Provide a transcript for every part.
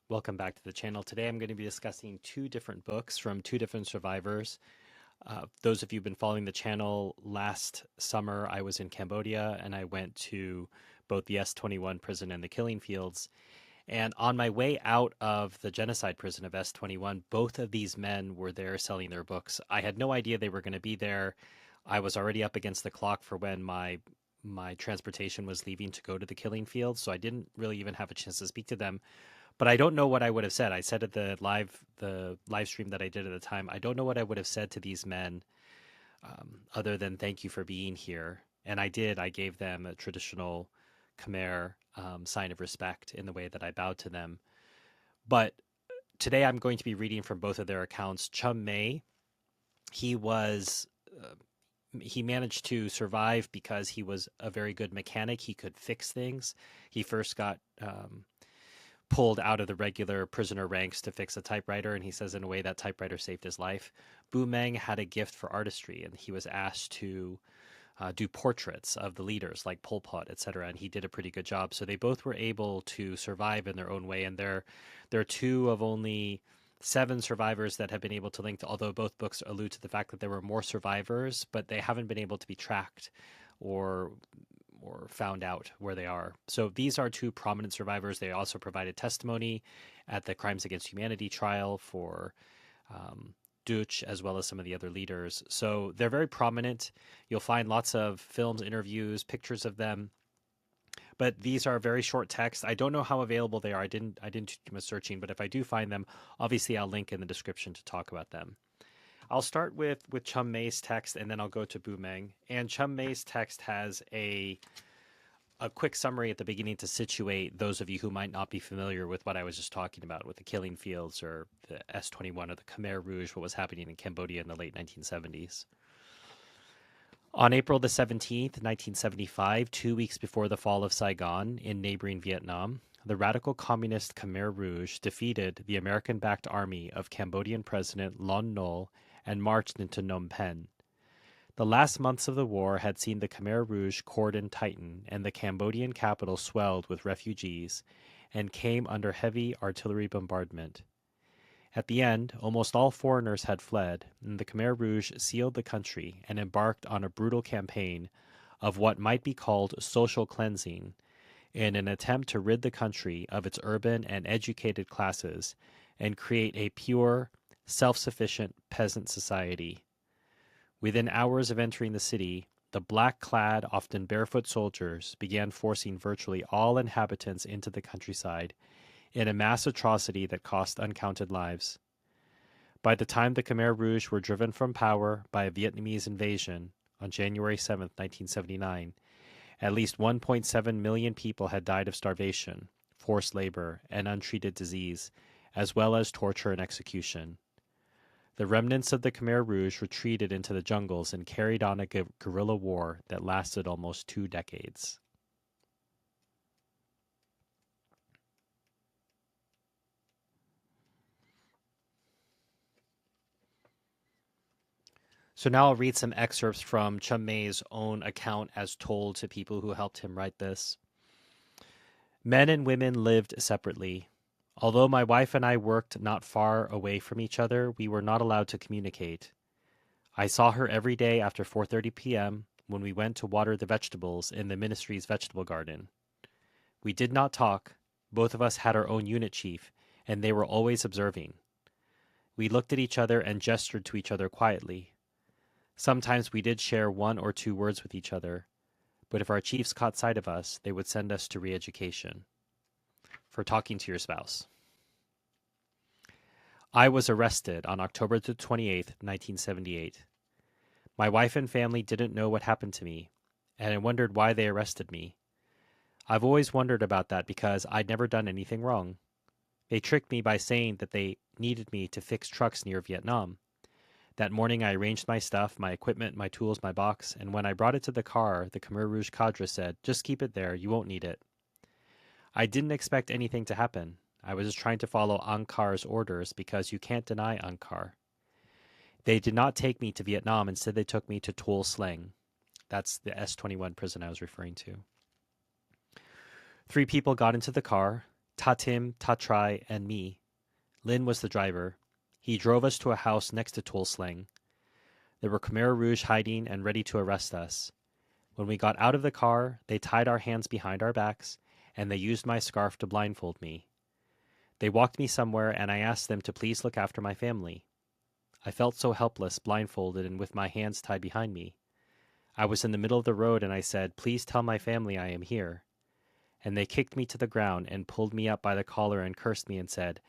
Welcome back to the channel. Today I'm going to be discussing two different books from two different survivors. Those of you who've been following the channel, last summer I was in Cambodia and I went to both the S-21 prison and the killing fields. And on my way out of the genocide prison of S-21, both of these men were there selling their books. I had no idea they were going to be there. I was already up against the clock for when my transportation was leaving to go to the killing fields, so I didn't really even have a chance to speak to them. But I don't know what I would have said. I said at the live stream that I did at the time, I don't know what I would have said to these men other than thank you for being here. And I did. I gave them a traditional Khmer sign of respect in the way that I bowed to them. But today I'm going to be reading from both of their accounts. Chum Mey, he was. He managed to survive because he was a very good mechanic. He could fix things. He first got pulled out of the regular prisoner ranks to fix a typewriter, and he says in a way that typewriter saved his life. Bou Meng had a gift for artistry, and he was asked to do portraits of the leaders like Pol Pot, etc., and he did a pretty good job. So they both were able to survive in their own way, and they're two of only 7 survivors that have been able to link to, although both books allude to the fact that there were more survivors, but they haven't been able to be tracked or found out where they are. So these are two prominent survivors. They also provided testimony at the Crimes Against Humanity trial for Dutch, as well as some of the other leaders. So they're very prominent. You'll find lots of films, interviews, pictures of them. But these are very short text. I don't know how available they are. I didn't do too much searching, but if I do find them, obviously I'll link in the description to talk about them. I'll start with Chum Mey's text, and then I'll go to Bou Meng. And Chum Mey's text has a quick summary at the beginning to situate those of you who might not be familiar with what I was just talking about with the killing fields or the S-21 or the Khmer Rouge, what was happening in Cambodia in the late 1970s. On April the 17th, 1975, 2 weeks before the fall of Saigon in neighboring Vietnam, the radical communist Khmer Rouge defeated the American-backed army of Cambodian President Lon Nol and marched into Phnom Penh. The last months of the war had seen the Khmer Rouge cordon tighten and the Cambodian capital swelled with refugees and came under heavy artillery bombardment. At the end, almost all foreigners had fled, and the Khmer Rouge sealed the country and embarked on a brutal campaign of what might be called social cleansing in an attempt to rid the country of its urban and educated classes and create a pure, self-sufficient peasant society. Within hours of entering the city, the black-clad, often barefoot soldiers began forcing virtually all inhabitants into the countryside in a mass atrocity that cost uncounted lives. By the time the Khmer Rouge were driven from power by a Vietnamese invasion on January 7, 1979, at least 1.7 million people had died of starvation, forced labor, and untreated disease, as well as torture and execution. The remnants of the Khmer Rouge retreated into the jungles and carried on a guerrilla war that lasted almost 2 decades. So now I'll read some excerpts from Chum Mey's own account as told to people who helped him write this. Men and women lived separately. Although my wife and I worked not far away from each other, we were not allowed to communicate. I saw her every day after 4:30 p.m. when we went to water the vegetables in the ministry's vegetable garden. We did not talk. Both of us had our own unit chief, and they were always observing. We looked at each other and gestured to each other quietly. Sometimes we did share 1 or 2 words with each other, but if our chiefs caught sight of us, they would send us to re-education. For talking to your spouse. I was arrested on October the 28th, 1978. My wife and family didn't know what happened to me, and I wondered why they arrested me. I've always wondered about that because I'd never done anything wrong. They tricked me by saying that they needed me to fix trucks near Vietnam. That morning I arranged my stuff, my equipment, my tools, my box, and when I brought it to the car, the Khmer Rouge cadre said, "Just keep it there, you won't need it." I didn't expect anything to happen. I was just trying to follow Angkar's orders because you can't deny Angkar. They did not take me to Vietnam. Instead, they took me to Tuol Sleng. That's the S-21 prison I was referring to. 3 people got into the car. Tatim, Tatrai, and me. Lin was the driver. He drove us to a house next to Tuol Sleng. There were Khmer Rouge hiding and ready to arrest us. When we got out of the car, they tied our hands behind our backs, and they used my scarf to blindfold me. They walked me somewhere, and I asked them to please look after my family. I felt so helpless, blindfolded and with my hands tied behind me. I was in the middle of the road, and I said, "Please tell my family I am here." And they kicked me to the ground and pulled me up by the collar and cursed me and said,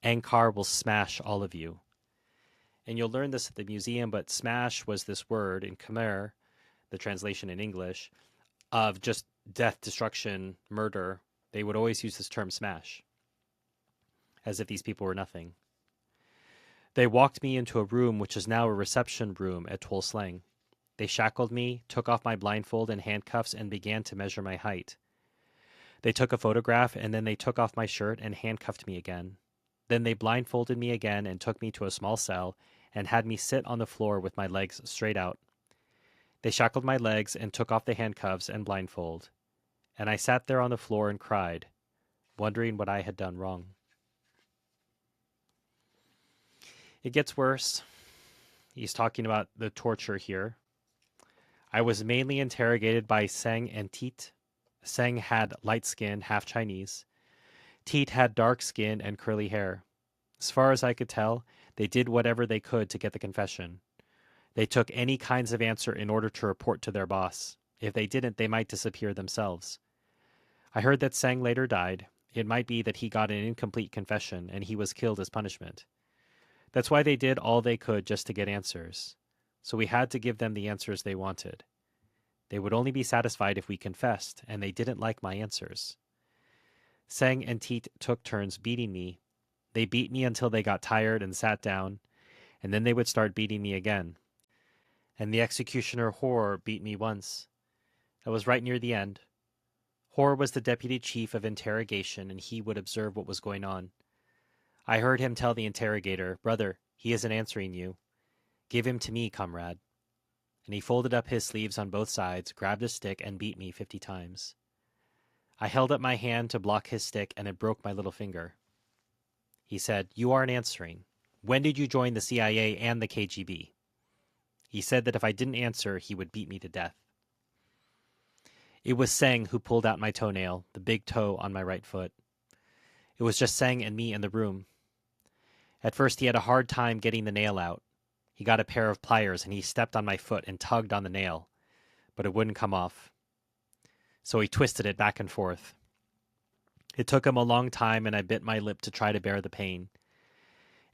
"Angkar will smash all of you." And you'll learn this at the museum, but smash was this word in Khmer, the translation in English, of just death, destruction, murder. They would always use this term smash, as if these people were nothing. They walked me into a room which is now a reception room at Tuol Sleng. They shackled me, took off my blindfold and handcuffs, and began to measure my height. They took a photograph, and then they took off my shirt and handcuffed me again. Then they blindfolded me again and took me to a small cell and had me sit on the floor with my legs straight out. They shackled my legs and took off the handcuffs and blindfold, and I sat there on the floor and cried, wondering what I had done wrong. It gets worse. He's talking about the torture here. I was mainly interrogated by Seng and Tit. Seng had light skin, half Chinese. Tit had dark skin and curly hair. As far as I could tell, they did whatever they could to get the confession. They took any kinds of answer in order to report to their boss. If they didn't, they might disappear themselves. I heard that Seng later died. It might be that he got an incomplete confession and he was killed as punishment. That's why they did all they could just to get answers. So we had to give them the answers they wanted. They would only be satisfied if we confessed, and they didn't like my answers. Seng and Tit took turns beating me. They beat me until they got tired and sat down, and then they would start beating me again. And the executioner Hor beat me once. That was right near the end. Hor was the deputy chief of interrogation, and he would observe what was going on. I heard him tell the interrogator, "Brother, he isn't answering you. Give him to me, comrade." And he folded up his sleeves on both sides, grabbed a stick, and beat me 50 times. I held up my hand to block his stick, and it broke my little finger. He said, "You aren't answering. When did you join the CIA and the KGB?" He said that if I didn't answer, he would beat me to death. It was Seng who pulled out my toenail, the big toe on my right foot. It was just Seng and me in the room. At first, he had a hard time getting the nail out. He got a pair of pliers and he stepped on my foot and tugged on the nail, but it wouldn't come off. So he twisted it back and forth. It took him a long time, and I bit my lip to try to bear the pain.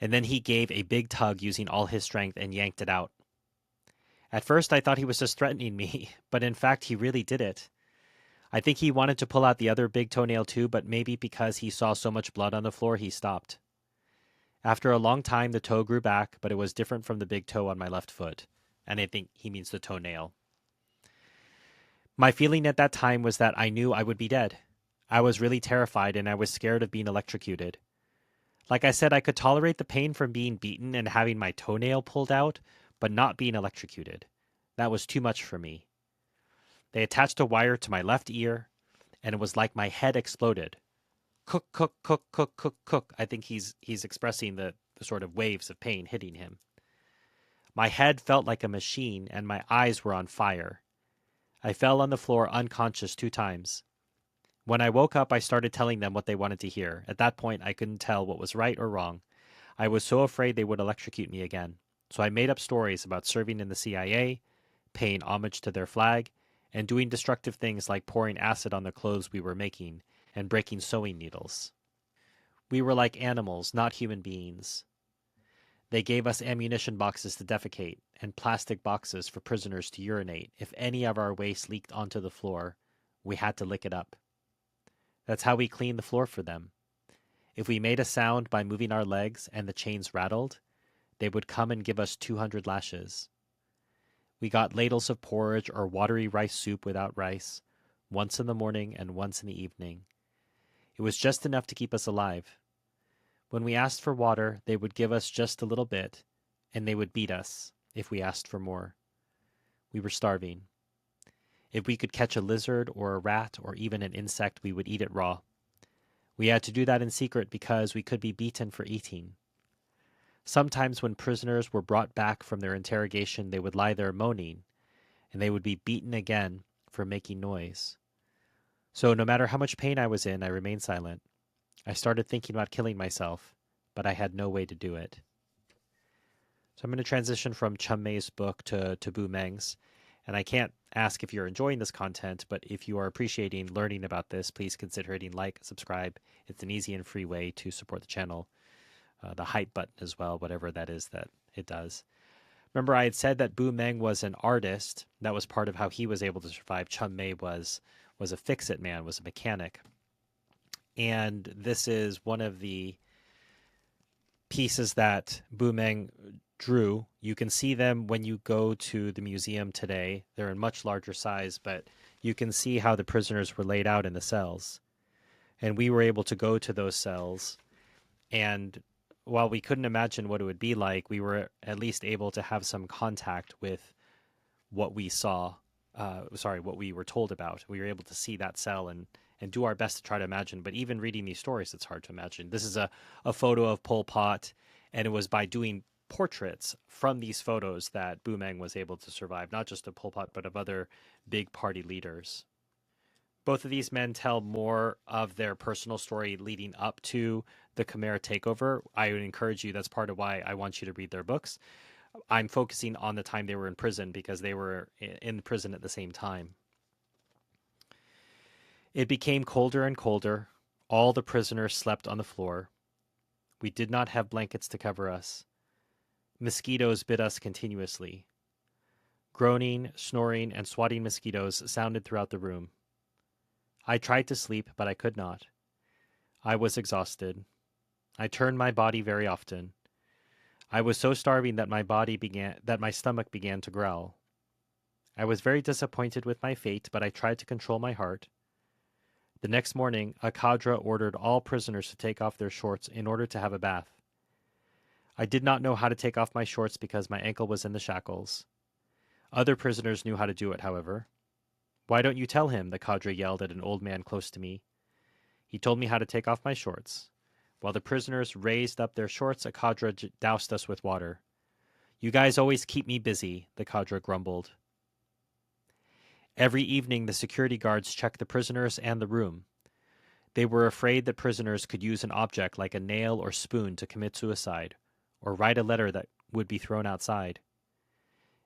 And then he gave a big tug using all his strength and yanked it out. At first, I thought he was just threatening me, but in fact, he really did it. I think he wanted to pull out the other big toenail too, but maybe because he saw so much blood on the floor, he stopped. After a long time, the toe grew back, but it was different from the big toe on my left foot. And I think he means the toenail. My feeling at that time was that I knew I would be dead. I was really terrified, and I was scared of being electrocuted. Like I said, I could tolerate the pain from being beaten and having my toenail pulled out, but not being electrocuted. That was too much for me. They attached a wire to my left ear, and it was like my head exploded. Cook, cook, cook, cook, cook, cook. I think he's expressing the sort of waves of pain hitting him. My head felt like a machine, and my eyes were on fire. I fell on the floor unconscious 2 times. When I woke up, I started telling them what they wanted to hear. At that point, I couldn't tell what was right or wrong. I was so afraid they would electrocute me again. So I made up stories about serving in the CIA, paying homage to their flag, and doing destructive things like pouring acid on the clothes we were making and breaking sewing needles. We were like animals, not human beings. They gave us ammunition boxes to defecate and plastic boxes for prisoners to urinate. If any of our waste leaked onto the floor, we had to lick it up. That's how we cleaned the floor for them. If we made a sound by moving our legs and the chains rattled, they would come and give us 200 lashes. We got ladles of porridge or watery rice soup without rice, once in the morning and once in the evening. It was just enough to keep us alive. When we asked for water, they would give us just a little bit, and they would beat us if we asked for more. We were starving. If we could catch a lizard or a rat or even an insect, we would eat it raw. We had to do that in secret because we could be beaten for eating. Sometimes when prisoners were brought back from their interrogation, they would lie there moaning, and they would be beaten again for making noise. So no matter how much pain I was in, I remained silent. I started thinking about killing myself, but I had no way to do it. So I'm going to transition from Chum Mey's book to Bou Meng's. And I can't ask if you're enjoying this content, but if you are appreciating learning about this, please consider hitting like, subscribe. It's an easy and free way to support the channel. The hype button as well, whatever that is that it does. Remember, I had said that Bou Meng was an artist. That was part of how he was able to survive. Chum Mey was a fix-it man, was a mechanic. And this is one of the pieces that Bou Meng drew. You can see them when you go to the museum today. They're in much larger size, but you can see how the prisoners were laid out in the cells. And we were able to go to those cells, and while we couldn't imagine what it would be like, we were at least able to have some contact with what we saw, what we were told about. We were able to see that cell and do our best to try to imagine. But even reading these stories, it's hard to imagine. This is a photo of Pol Pot, and it was by doing portraits from these photos that Bou Meng was able to survive, not just of Pol Pot, but of other big party leaders. Both of these men tell more of their personal story leading up to the Khmer takeover. I would encourage you, that's part of why I want you to read their books. I'm focusing on the time they were in prison because they were in prison at the same time. It became colder and colder. All the prisoners slept on the floor. We did not have blankets to cover us. Mosquitoes bit us continuously. Groaning, snoring, and swatting mosquitoes sounded throughout the room. I tried to sleep, but I could not. I was exhausted. I turned my body very often. I was so starving that my stomach began to growl. I was very disappointed with my fate, but I tried to control my heart. The next morning, a cadre ordered all prisoners to take off their shorts in order to have a bath. I did not know how to take off my shorts because my ankle was in the shackles. Other prisoners knew how to do it, however. "Why don't you tell him?" the cadre yelled at an old man close to me. He told me how to take off my shorts. While the prisoners raised up their shorts, a cadre doused us with water. "You guys always keep me busy," the cadre grumbled. Every evening, the security guards checked the prisoners and the room. They were afraid that prisoners could use an object like a nail or spoon to commit suicide, or write a letter that would be thrown outside.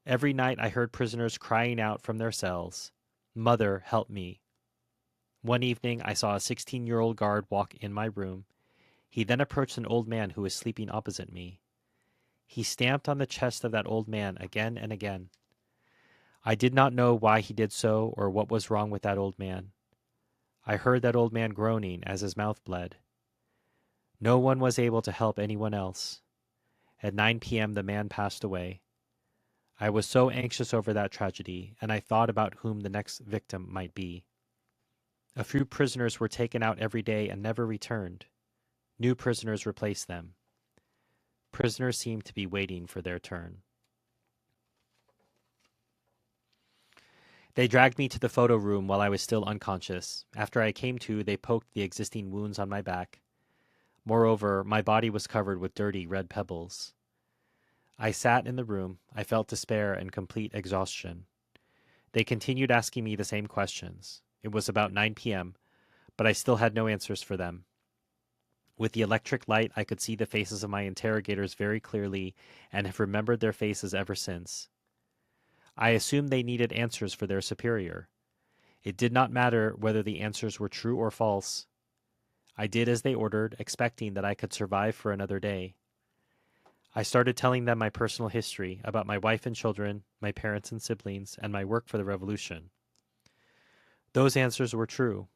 Every night I heard prisoners crying out from their cells, "Mother, help me." One evening I saw a 16-year-old guard walk in my room. He then approached an old man who was sleeping opposite me. He stamped on the chest of that old man again and again. I did not know why he did so or what was wrong with that old man. I heard that old man groaning as his mouth bled. No one was able to help anyone else. At 9 p.m. the man passed away. I was so anxious over that tragedy, and I thought about whom the next victim might be. A few prisoners were taken out every day and never returned. New prisoners replaced them. Prisoners seemed to be waiting for their turn. They dragged me to the photo room while I was still unconscious. After I came to, they poked the existing wounds on my back. Moreover, my body was covered with dirty red pebbles. I sat in the room. I felt despair and complete exhaustion. They continued asking me the same questions. It was about 9 p.m., but I still had no answers for them. With the electric light, I could see the faces of my interrogators very clearly and have remembered their faces ever since. I assumed they needed answers for their superior. It did not matter whether the answers were true or false. I did as they ordered, expecting that I could survive for another day. I started telling them my personal history about my wife and children, my parents and siblings, and my work for the revolution. Those answers were true,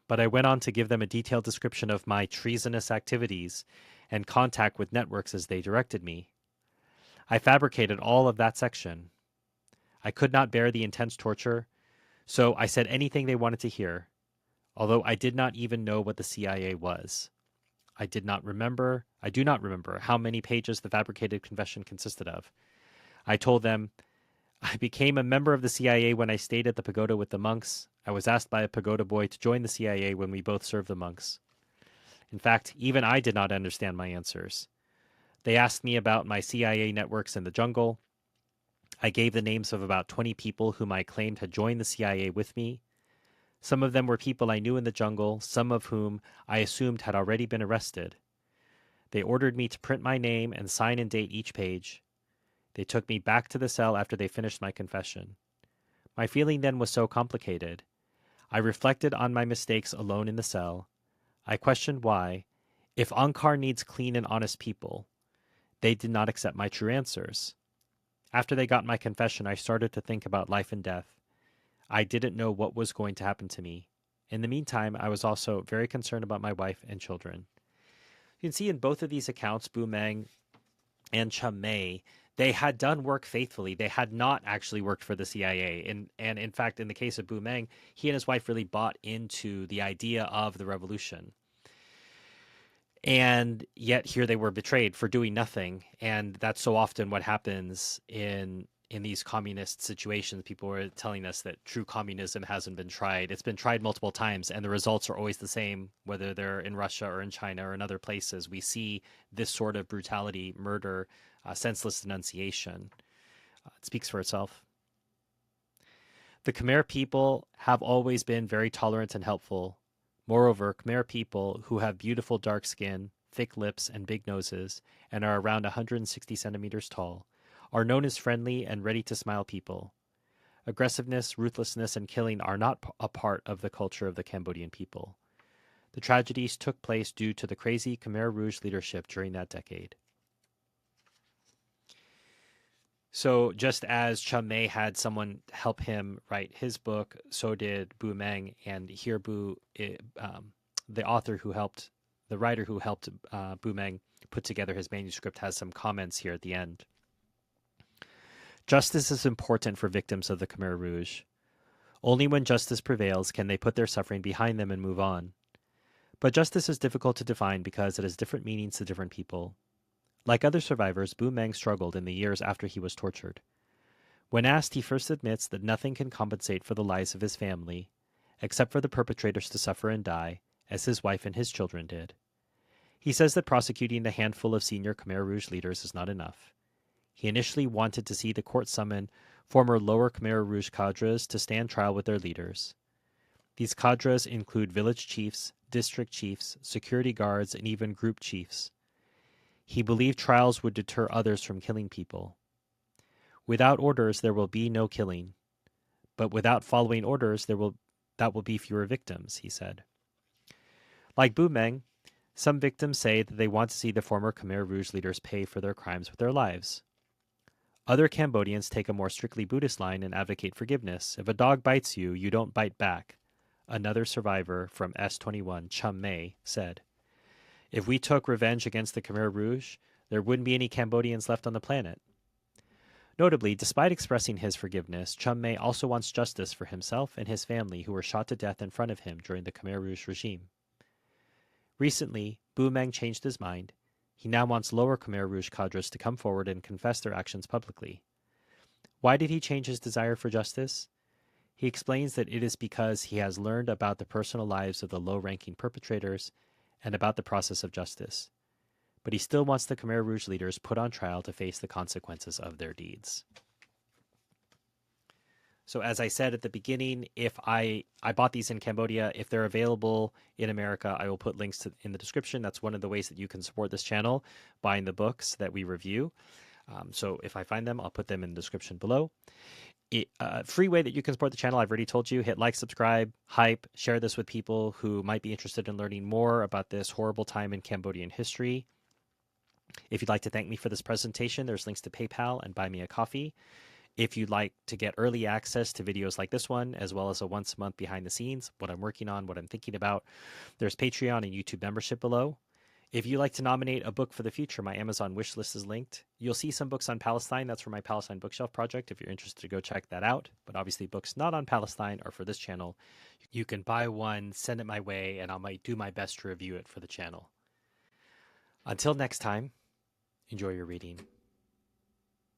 but I went on to give them a detailed description of my treasonous activities and contact with networks as they directed me. I fabricated all of that section. I could not bear the intense torture, so I said anything they wanted to hear, although I did not even know what the CIA was. I do not remember how many pages the fabricated confession consisted of. I told them, I became a member of the CIA when I stayed at the pagoda with the monks. I was asked by a pagoda boy to join the CIA when we both served the monks. In fact, even I did not understand my answers. They asked me about my CIA networks in the jungle. I gave the names of about 20 people whom I claimed had joined the CIA with me. Some of them were people I knew in the jungle, some of whom I assumed had already been arrested. They ordered me to print my name and sign and date each page. They took me back to the cell after they finished my confession. My feeling then was so complicated. I reflected on my mistakes alone in the cell. I questioned why, if Ankar needs clean and honest people, they did not accept my true answers. After they got my confession, I started to think about life and death. I didn't know what was going to happen to me. In the meantime, I was also very concerned about my wife and children. You can see in both of these accounts, Bou Meng and Chum Mey, they had done work faithfully. They had not actually worked for the CIA. And in fact, in the case of Bou Meng, he and his wife really bought into the idea of the revolution. And yet here they were betrayed for doing nothing. And that's so often what happens in these communist situations. People are telling us that true communism hasn't been tried. It's been tried multiple times, and the results are always the same, whether they're in Russia or in China or in other places. We see this sort of brutality, murder, senseless denunciation. It speaks for itself. The Khmer people have always been very tolerant and helpful. Moreover, Khmer people who have beautiful dark skin, thick lips, and big noses, and are around 160 centimeters tall, are known as friendly and ready-to-smile people. Aggressiveness, ruthlessness, and killing are not a part of the culture of the Cambodian people. The tragedies took place due to the crazy Khmer Rouge leadership during that decade. So just as Chum Mey had someone help him write his book, so did Bou Meng. And here the writer who helped Bou Meng put together his manuscript, has some comments here at the end. Justice is important for victims of the Khmer Rouge. Only when justice prevails can they put their suffering behind them and move on. But justice is difficult to define because it has different meanings to different people. Like other survivors, Bou Meng struggled in the years after he was tortured. When asked, he first admits that nothing can compensate for the lives of his family, except for the perpetrators to suffer and die, as his wife and his children did. He says that prosecuting the handful of senior Khmer Rouge leaders is not enough. He initially wanted to see the court summon former lower Khmer Rouge cadres to stand trial with their leaders. These cadres include village chiefs, district chiefs, security guards, and even group chiefs. He believed trials would deter others from killing people. Without orders, there will be no killing. But without following orders, that will be fewer victims, he said. Like Bou Meng, some victims say that they want to see the former Khmer Rouge leaders pay for their crimes with their lives. Other Cambodians take a more strictly Buddhist line and advocate forgiveness. If a dog bites you, you don't bite back. Another survivor from S21, Chum Mey, said, "If we took revenge against the Khmer Rouge, there wouldn't be any Cambodians left on the planet." Notably, despite expressing his forgiveness, Chum Mey also wants justice for himself and his family who were shot to death in front of him during the Khmer Rouge regime. Recently, Bou Meng changed his mind. He now wants lower Khmer Rouge cadres to come forward and confess their actions publicly. Why did he change his desire for justice? He explains that it is because he has learned about the personal lives of the low-ranking perpetrators and about the process of justice. But he still wants the Khmer Rouge leaders put on trial to face the consequences of their deeds. So as I said at the beginning, if I bought these in Cambodia, if they're available in America, I will put links in the description. That's one of the ways that you can support this channel, buying the books that we review. So if I find them, I'll put them in the description below. Free way that you can support the channel, I've already told you. Hit like, subscribe, hype, share this with people who might be interested in learning more about this horrible time in Cambodian history. If you'd like to thank me for this presentation, there's links to PayPal and Buy Me a Coffee. If you'd like to get early access to videos like this one, as well as a once-a-month behind the scenes, what I'm working on, what I'm thinking about, there's Patreon and YouTube membership below. If you'd like to nominate a book for the future, my Amazon wish list is linked. You'll see some books on Palestine. That's for my Palestine bookshelf project. If you're interested, go check that out. But obviously, books not on Palestine are for this channel. You can buy one, send it my way, and I might do my best to review it for the channel. Until next time, enjoy your reading.